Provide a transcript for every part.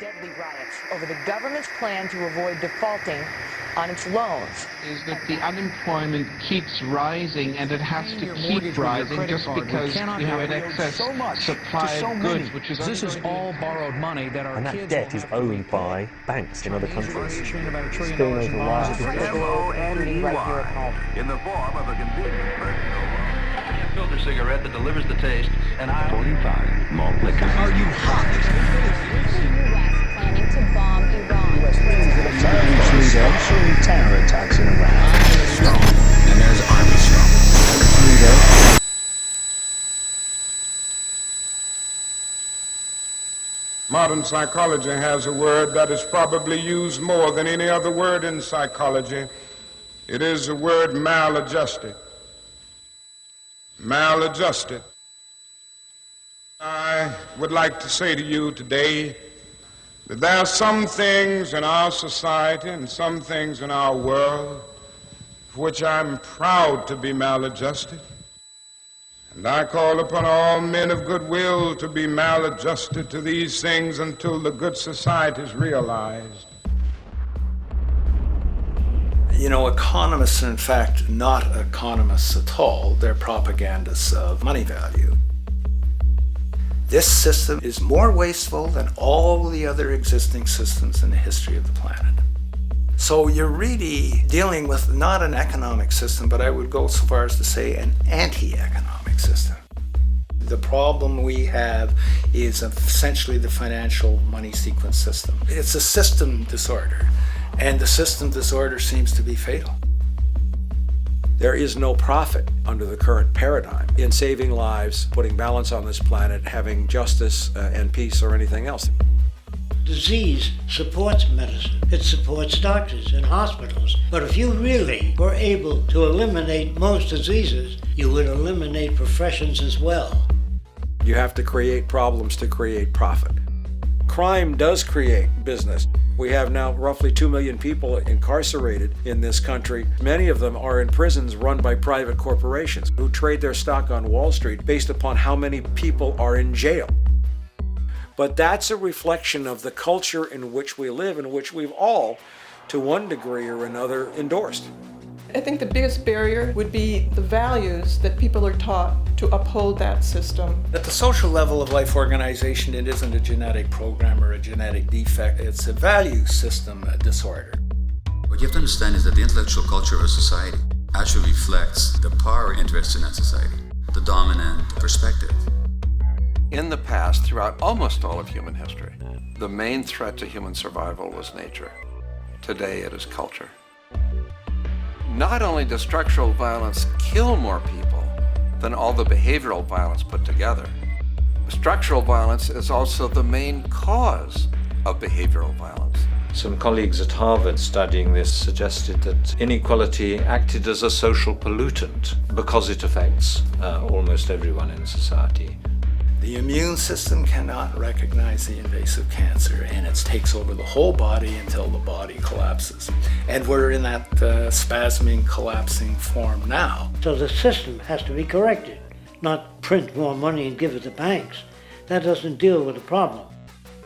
deadly riots over the government's plan to avoid defaulting on its loans. Is that the unemployment keeps rising, and it has to keep rising just because we have an excess supply of goods, which is this is all borrowed money that our and that kids debt is owned by banks in other countries. About $1 trillion in bonds. M-O-N-E-Y, in the form of a convenient personal loan. A filter cigarette that delivers the taste, and 45 malt liquor. Are you hot? Planning to bomb Iran. Americans leader terror attacks in Iraq. And there's Armstrong. Modern psychology has a word that is probably used more than any other word in psychology. It is the word maladjusted. Maladjusted. I would like to say to you today that there are some things in our society and some things in our world for which I'm proud to be maladjusted. And I call upon all men of goodwill to be maladjusted to these things until the good society is realized. You know, economists are in fact not economists at all. They're propagandists of money value. This system is more wasteful than all the other existing systems in the history of the planet. So you're really dealing with not an economic system, but I would go so far as to say an anti-economic system. The problem we have is essentially the financial money sequence system. It's a system disorder, and the system disorder seems to be fatal. There is no profit under the current paradigm in saving lives, putting balance on this planet, having justice and peace or anything else. Disease supports medicine. It supports doctors and hospitals. But if you really were able to eliminate most diseases, you would eliminate professions as well. You have to create problems to create profit. Crime does create business. We have now roughly 2 million people incarcerated in this country. Many of them are in prisons run by private corporations who trade their stock on Wall Street based upon how many people are in jail. But that's a reflection of the culture in which we live, in which we've all, to one degree or another, endorsed. I think the biggest barrier would be the values that people are taught to uphold that system. At the social level of life organization, it isn't a genetic program or a genetic defect. It's a value system disorder. What you have to understand is that the intellectual culture of a society actually reflects the power interests in that society, the dominant perspective. In the past, throughout almost all of human history, the main threat to human survival was nature. Today it is culture. Not only does structural violence kill more people than all the behavioral violence put together, structural violence is also the main cause of behavioral violence. Some colleagues at Harvard studying this suggested that inequality acted as a social pollutant because it affects almost everyone in society. The immune system cannot recognize the invasive cancer, and it takes over the whole body until the body collapses. And we're in that spasming, collapsing form now. So the system has to be corrected, not print more money and give it to banks. That doesn't deal with the problem.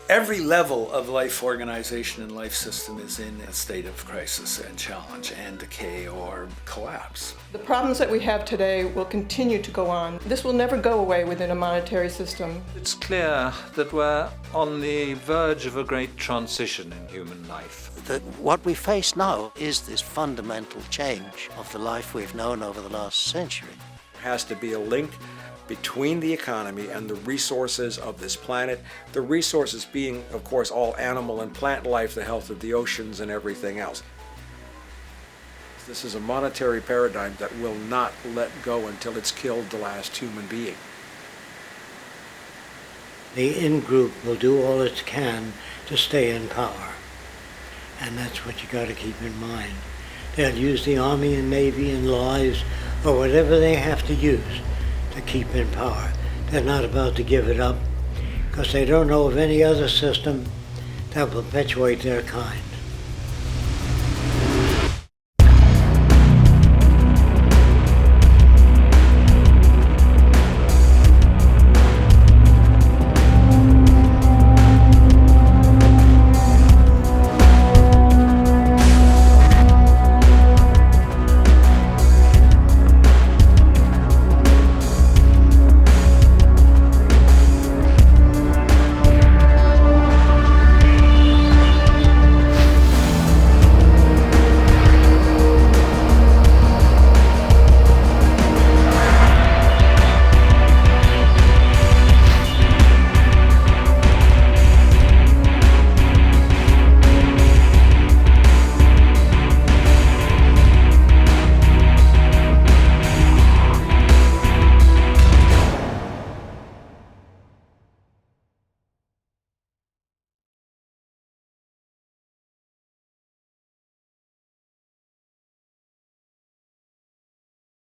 Every level of life organization and life system is in a state of crisis and challenge and decay or collapse. The problems that we have today will continue to go on. This will never go away within a monetary system. It's clear that we're on the verge of a great transition in human life. That what we face now is this fundamental change of the life we've known over the last century. There has to be a link between the economy and the resources of this planet, the resources being, of course, all animal and plant life, the health of the oceans and everything else. This is a monetary paradigm that will not let go until it's killed the last human being. The in-group will do all it can to stay in power. And that's what you got to keep in mind. They'll use the Army and Navy and lives or whatever they have to use to keep in power. They're not about to give it up because they don't know of any other system that will perpetuate their kind.